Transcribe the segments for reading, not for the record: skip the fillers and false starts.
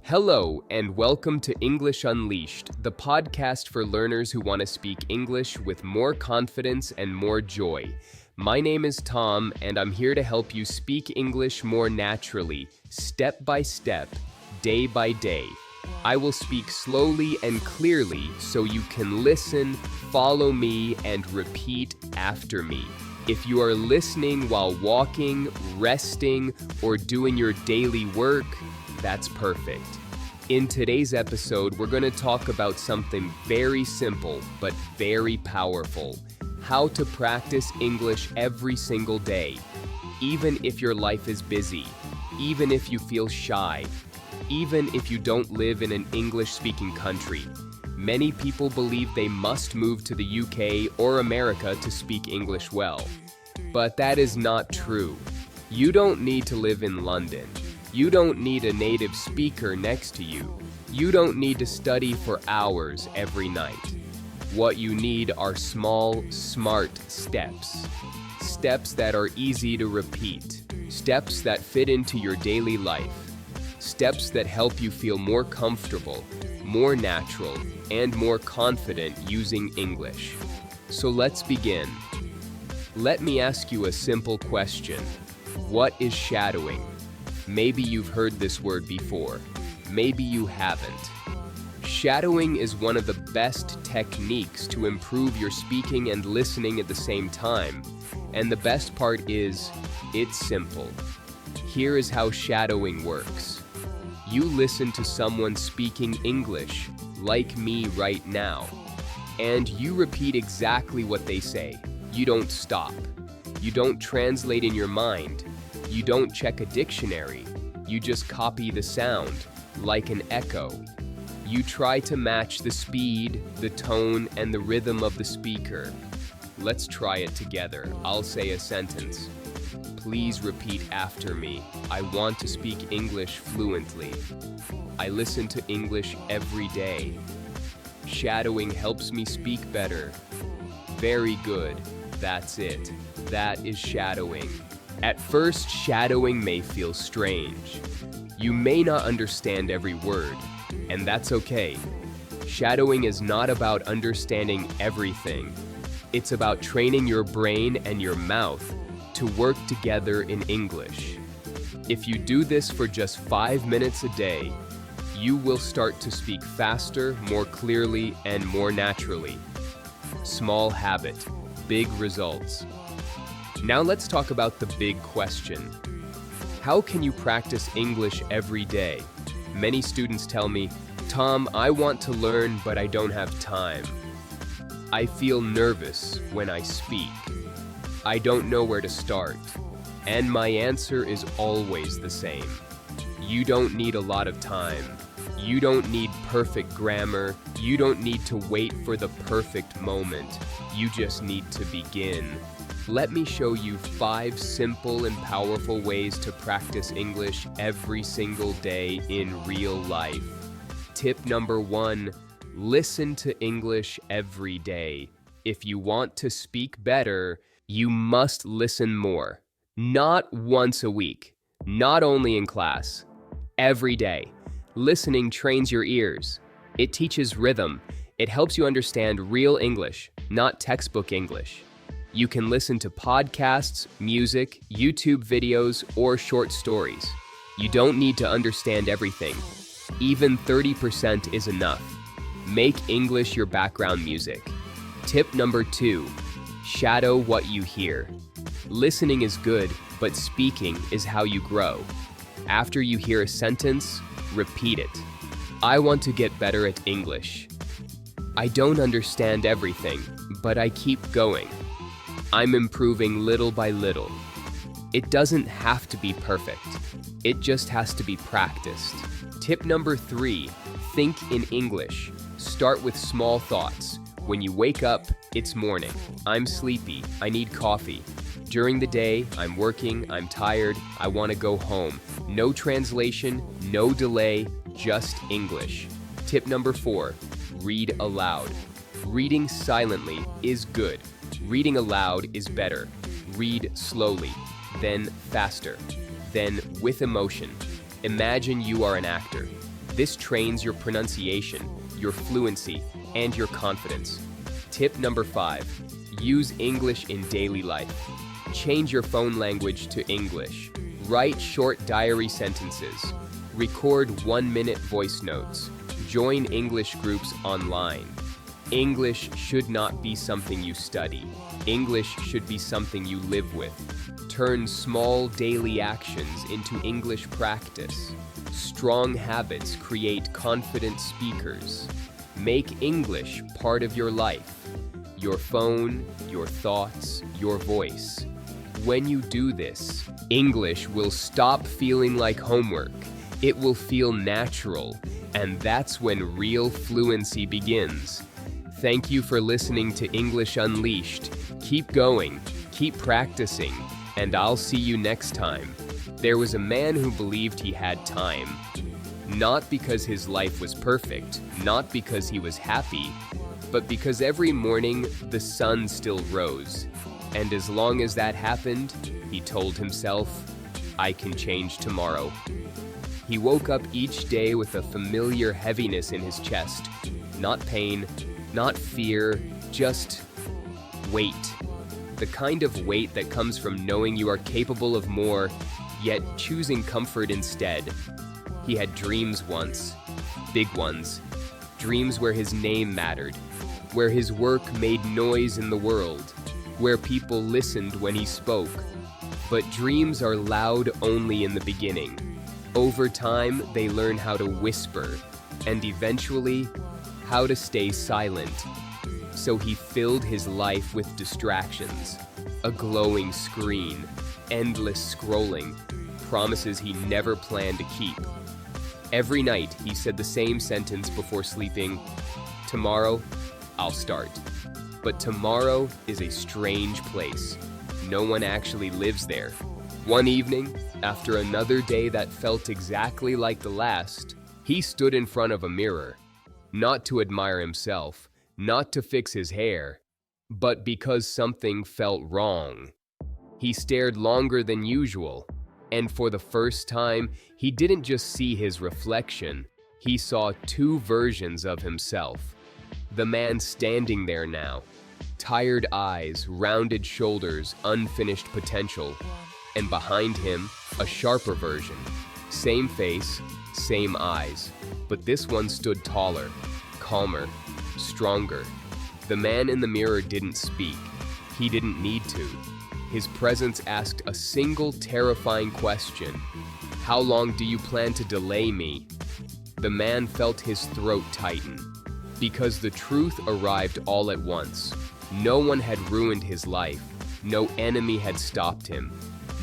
Hello, and welcome to English Unleashed, the podcast for learners who want to speak English with more confidence and more joy. My name is Tom, and I'm here to help you speak English more naturally, step by step, day by day. I will speak slowly and clearly so you can listen, follow me, and repeat after me. If you are listening while walking, resting, or doing your daily work, that's perfect. In today's episode, we're going to talk about something very simple but very powerful: how to practice English every single day, even if your life is busy, even if you feel shy, even if you don't live in an English-speaking country. Many people believe they must move to the UK or America to speak English well. But that is not true. You don't need to live in London. You don't need a native speaker next to you. You don't need to study for hours every night. What you need are small, smart steps. Steps that are easy to repeat. Steps that fit into your daily life. Steps that help you feel more comfortable, more natural, and more confident using English. So let's begin. Let me ask you a simple question. What is shadowing? Maybe you've heard this word before. Maybe you haven't. Shadowing is one of the best techniques to improve your speaking and listening at the same time. And the best part is, it's simple. Here is how shadowing works. You listen to someone speaking English, like me right now, and you repeat exactly what they say. You don't stop. You don't translate in your mind. You don't check a dictionary. You just copy the sound, like an echo. You try to match the speed, the tone, and the rhythm of the speaker. Let's try it together. I'll say a sentence. Please repeat after me. I want to speak English fluently. I listen to English every day. Shadowing helps me speak better. Very good. That's it. That is shadowing. At first, shadowing may feel strange. You may not understand every word, and that's okay. Shadowing is not about understanding everything. It's about training your brain and your mouth to work together in English. If you do this for just 5 minutes a day, you will start to speak faster, more clearly, and more naturally. Small habit, big results. Now let's talk about the big question. How can you practice English every day? Many students tell me, Tom, I want to learn, but I don't have time. I feel nervous when I speak. I don't know where to start. And my answer is always the same. You don't need a lot of time. You don't need perfect grammar. You don't need to wait for the perfect moment. You just need to begin. Let me show you 5 simple and powerful ways to practice English every single day in real life. Tip number 1, listen to English every day. If you want to speak better, you must listen more. Not once a week, not only in class, every day. Listening trains your ears. It teaches rhythm. It helps you understand real English, not textbook English. You can listen to podcasts, music, YouTube videos, or short stories. You don't need to understand everything. Even 30% is enough. Make English your background music. Tip number 2, shadow what you hear. Listening is good, but speaking is how you grow. After you hear a sentence, repeat it. I want to get better at English. I don't understand everything, but I keep going. I'm improving little by little. It doesn't have to be perfect. It just has to be practiced. Tip number 3, think in English. Start with small thoughts. When you wake up, it's morning. I'm sleepy. I need coffee. During the day, I'm working. I'm tired. I want to go home. No translation, no delay, just English. Tip number 4, read aloud. Reading silently is good. Reading aloud is better. Read slowly, then faster, then with emotion. Imagine you are an actor. This trains your pronunciation, your fluency, and your confidence. Tip number 5, use English in daily life. Change your phone language to English. Write short diary sentences. Record 1-minute voice notes. Join English groups online. English should not be something you study. English should be something you live with. Turn small daily actions into English practice. Strong habits create confident speakers. Make English part of your life. Your phone, your thoughts, your voice. When you do this, English will stop feeling like homework. It will feel natural, and that's when real fluency begins. Thank you for listening to English Unleashed. Keep going, keep practicing, and I'll see you next time. There was a man who believed he had time. Not because his life was perfect, not because he was happy, but because every morning the sun still rose. And as long as that happened, he told himself, I can change tomorrow. He woke up each day with a familiar heaviness in his chest. Not pain, not fear, just weight. The kind of weight that comes from knowing you are capable of more, yet choosing comfort instead. He had dreams once, big ones. Dreams where his name mattered, where his work made noise in the world, where people listened when he spoke. But dreams are loud only in the beginning. Over time, they learn how to whisper, and eventually, how to stay silent. So he filled his life with distractions, a glowing screen, endless scrolling, promises he never planned to keep. Every night, he said the same sentence before sleeping, tomorrow, I'll start. But tomorrow is a strange place. No one actually lives there. One evening, after another day that felt exactly like the last, he stood in front of a mirror, not to admire himself, not to fix his hair, but because something felt wrong. He stared longer than usual, and for the first time, he didn't just see his reflection, he saw two versions of himself. The man standing there now, tired eyes, rounded shoulders, unfinished potential, and behind him, a sharper version. Same face, same eyes, but this one stood taller, calmer, stronger. The man in the mirror didn't speak. He didn't need to. His presence asked a single terrifying question. How long do you plan to delay me? The man felt his throat tighten, because the truth arrived all at once. No one had ruined his life. No enemy had stopped him.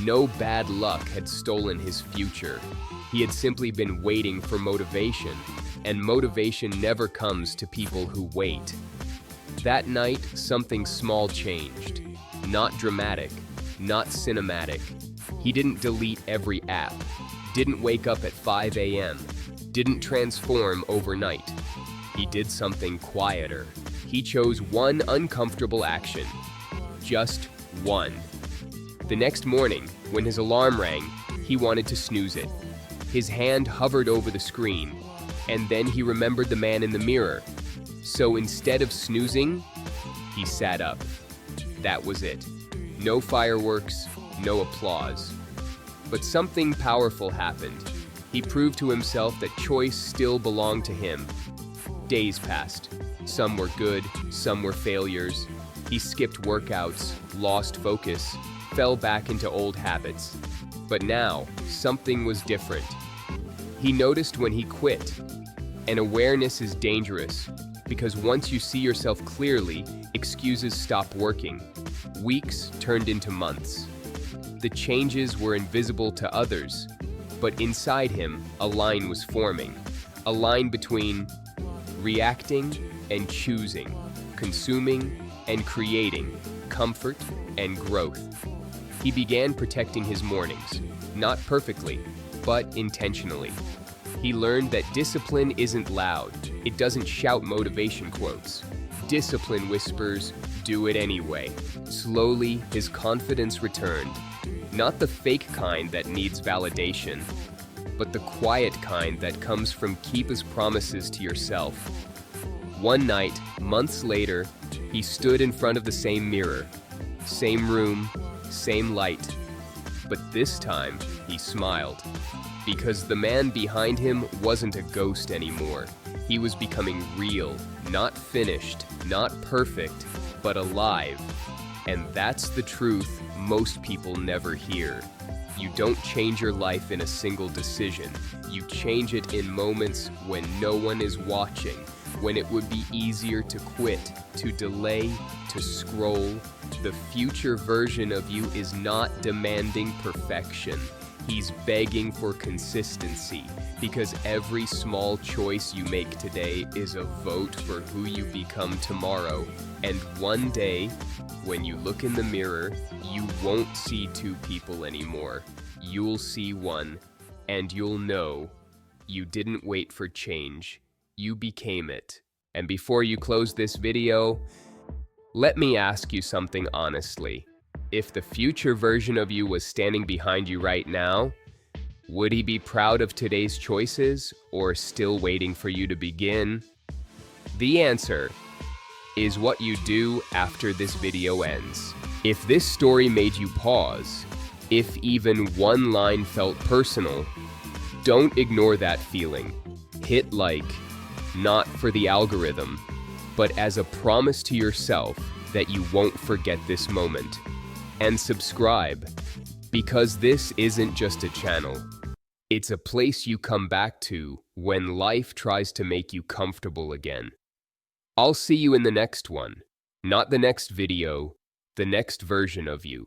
No bad luck had stolen his future. He had simply been waiting for motivation, and motivation never comes to people who wait. That night, something small changed. Not dramatic, not cinematic. He didn't delete every app, didn't wake up at 5 a.m., didn't transform overnight. He did something quieter. He chose one uncomfortable action. Just one. The next morning, when his alarm rang, he wanted to snooze it. His hand hovered over the screen, and then he remembered the man in the mirror. So instead of snoozing, he sat up. That was it. No fireworks, no applause. But something powerful happened. He proved to himself that choice still belonged to him. Days passed. Some were good, some were failures. He skipped workouts, lost focus, fell back into old habits. But now, something was different. He noticed when he quit. And awareness is dangerous, because once you see yourself clearly, excuses stop working. Weeks turned into months. The changes were invisible to others, but inside him, a line was forming. A line between reacting and choosing, consuming and creating, comfort and growth. He began protecting his mornings, not perfectly, but intentionally. He learned that discipline isn't loud. It doesn't shout motivation quotes. Discipline whispers, do it anyway. Slowly, his confidence returned. Not the fake kind that needs validation, but the quiet kind that comes from keep his promises to yourself. One night, months later, he stood in front of the same mirror, same room, same light. But this time, he smiled. Because the man behind him wasn't a ghost anymore. He was becoming real, not finished, not perfect, but alive. And that's the truth most people never hear. You don't change your life in a single decision. You change it in moments when no one is watching, when it would be easier to quit, to delay, to scroll. The future version of you is not demanding perfection. He's begging for consistency, because every small choice you make today is a vote for who you become tomorrow. And one day, when you look in the mirror, you won't see two people anymore. You'll see one, and you'll know you didn't wait for change. You became it. And before you close this video, let me ask you something honestly. If the future version of you was standing behind you right now, would he be proud of today's choices or still waiting for you to begin? The answer is what you do after this video ends. If this story made you pause, if even one line felt personal, don't ignore that feeling. Hit like, not for the algorithm, but as a promise to yourself that you won't forget this moment. And subscribe, because this isn't just a channel. It's a place you come back to when life tries to make you comfortable again. I'll see you in the next one, not the next video, the next version of you.